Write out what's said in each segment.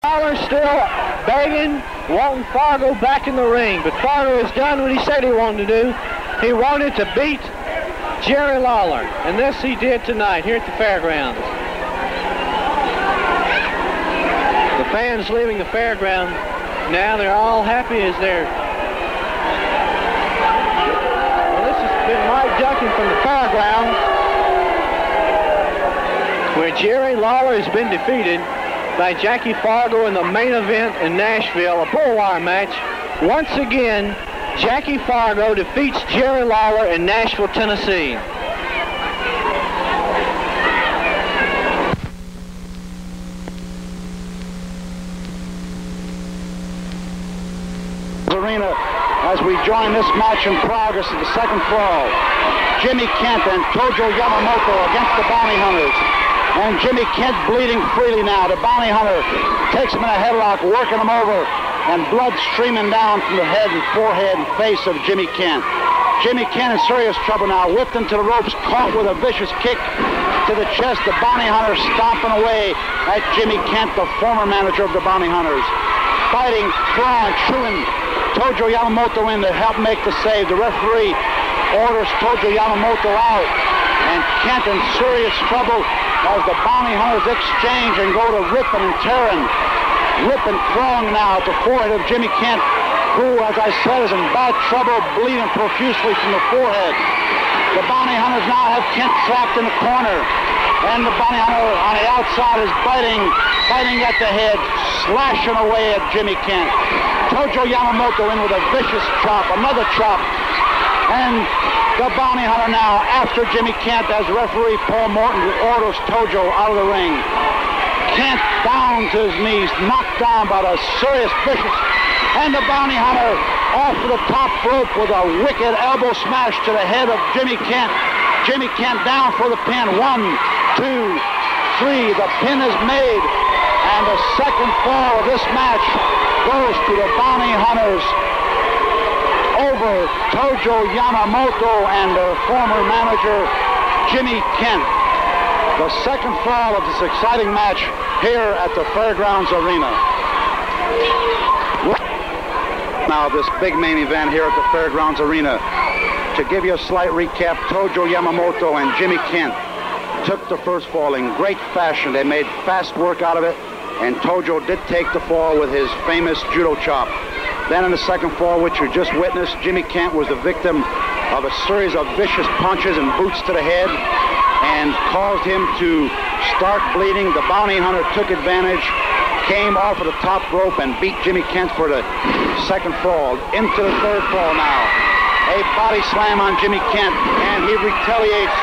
Lawler still begging, wanting Fargo back in the ring, but Fargo has done what he said he wanted to do. He wanted to beat Jerry Lawler, and this he did tonight here at the fairgrounds. The fans leaving the fairground now, they're all happy as they're... Well, this has been Mike Duncan from the fairgrounds, where Jerry Lawler has been defeated by Jackie Fargo in the main event in Nashville, a bull wire match. Once again, Jackie Fargo defeats Jerry Lawler in Nashville, Tennessee. Arena as we join this match in progress at the second fall. Jimmy Kent and Tojo Yamamoto against the Bounty Hunters. And Jimmy Kent bleeding freely now. The Bounty Hunter takes him in a headlock, working him over, and blood streaming down from the head and forehead and face of Jimmy Kent. Jimmy Kent in serious trouble now, whipped into the ropes, caught with a vicious kick to the chest. The Bounty Hunter stomping away at Jimmy Kent, the former manager of the Bounty Hunters. Fighting, clawing, chewing Tojo Yamamoto in to help make the save. The referee orders Tojo Yamamoto out, and Kent in serious trouble as the Bounty Hunters exchange and go to ripping and tearing. Ripping, clawing now at the forehead of Jimmy Kent, who, as I said, is in bad trouble, bleeding profusely from the forehead. The Bounty Hunters now have Kent trapped in the corner, and the Bounty Hunter on the outside is biting at the head, slashing away at Jimmy Kent. Tojo Yamamoto in with a vicious chop, another chop, and the Bounty Hunter now after Jimmy Kent as referee Paul Morton orders Tojo out of the ring. Kent down to his knees, knocked down by the serious vicious, and the Bounty Hunter off of the top rope with a wicked elbow smash to the head of Jimmy Kent. Jimmy Kent down for the pin. 1, 2, 3. The pin is made, and the second fall of this match goes to the Bounty Hunters over Tojo Yamamoto and their former manager, Jimmy Kent. The second fall of this exciting match here at the Fairgrounds Arena. Now this big main event here at the Fairgrounds Arena. To give you a slight recap, Tojo Yamamoto and Jimmy Kent took the first fall in great fashion. They made fast work out of it, and Tojo did take the fall with his famous judo chop. Then in the second fall, which you just witnessed, Jimmy Kent was the victim of a series of vicious punches and boots to the head and caused him to start bleeding. The Bounty Hunter took advantage, came off of the top rope and beat Jimmy Kent for the second fall. Into the third fall now. A body slam on Jimmy Kent, and he retaliates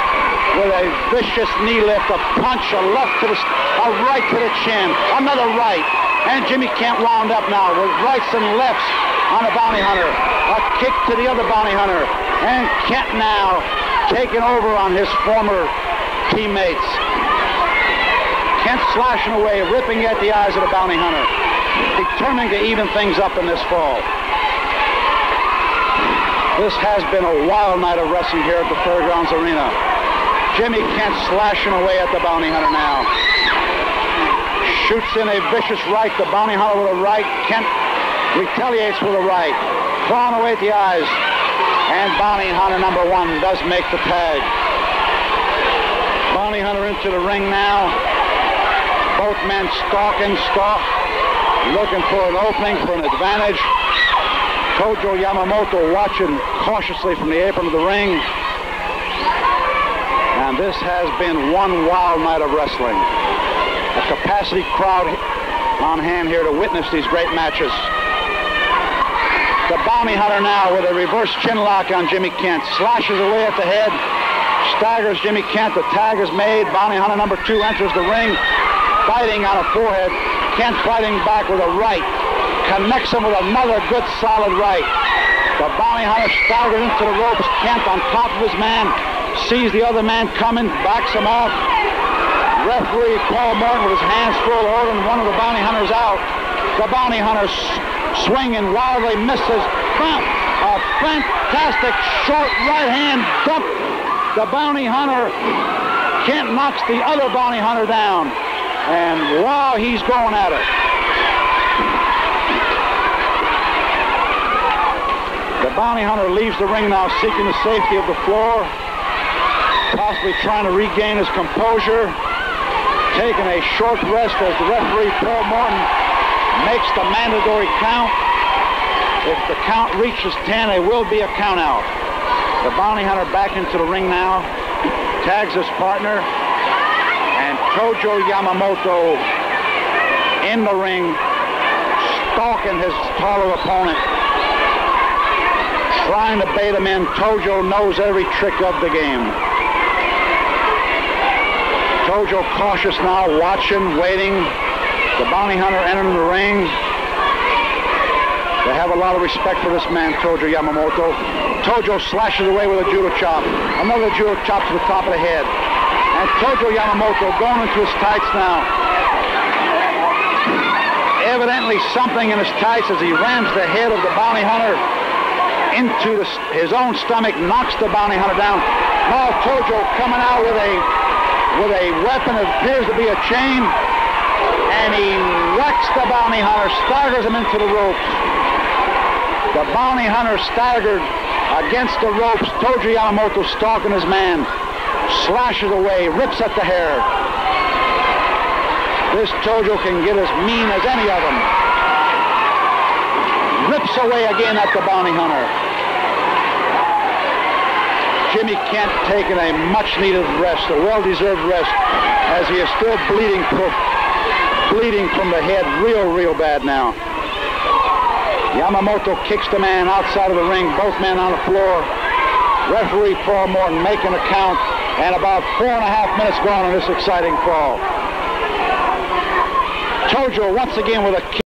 with a vicious knee lift, a punch, a right to the chin, another right. And Jimmy Kent wound up now with rights and lefts on the Bounty Hunter. A kick to the other Bounty Hunter. And Kent now taking over on his former teammates. Kent slashing away, ripping at the eyes of the Bounty Hunter, determined to even things up in this fall. This has been a wild night of wrestling here at the Fairgrounds Arena. Jimmy Kent slashing away at the Bounty Hunter now. Shoots in a vicious right, the Bounty Hunter with a right. Kent retaliates with a right. Clawing away at the eyes. And Bounty Hunter number 1 does make the tag. Bounty Hunter into the ring now. Both men stalk, looking for an opening, for an advantage. Tojo Yamamoto watching cautiously from the apron of the ring. And this has been one wild night of wrestling. A capacity crowd on hand here to witness these great matches. The Bounty Hunter now with a reverse chin lock on Jimmy Kent. Slashes away at the head. Staggers Jimmy Kent. The tag is made. Bounty Hunter number 2 enters the ring. Fighting on a forehead. Kent fighting back with a right. Connects him with another good solid right. The Bounty Hunter staggers into the ropes. Kent on top of his man. Sees the other man coming. Backs him off. Referee Paul Morton with his hands full, ordering one of the Bounty Hunters out. The Bounty Hunter swinging wildly, misses. Bump! A fantastic short right hand dump. The Bounty Hunter, Kent knocks the other Bounty Hunter down. And wow, he's going at it. The bounty hunter leaves the ring now, seeking the safety of the floor, possibly trying to regain his composure, taking a short rest as the referee, Paul Morton, makes the mandatory count. If the count reaches 10, it will be a count out. The bounty hunter back into the ring now, tags his partner, and Tojo Yamamoto in the ring, stalking his taller opponent, trying to bait him in. Tojo knows every trick of the game. Tojo cautious now, watching, waiting. The bounty hunter entering the ring. They have a lot of respect for this man, Tojo Yamamoto. Tojo slashes away with a judo chop. Another judo chop to the top of the head. And Tojo Yamamoto going into his tights now. Evidently something in his tights as he rams the head of the bounty hunter into his own stomach, knocks the bounty hunter down. Now Tojo coming out with a weapon that appears to be a chain, and he whacks the bounty hunter, staggers him into the ropes. The bounty hunter staggered against the ropes. Tojo Yamamoto stalking his man, slashes away, rips at the hair. This Tojo can get as mean as any of them. Rips away again at the bounty hunter. Jimmy Kent taking a much-needed rest, a well-deserved rest, as he is still bleeding from the head real bad now. Yamamoto kicks the man outside of the ring, both men on the floor. Referee Paul Morton making a count, and about 4.5 minutes gone in this exciting fall. Tojo once again with a kick.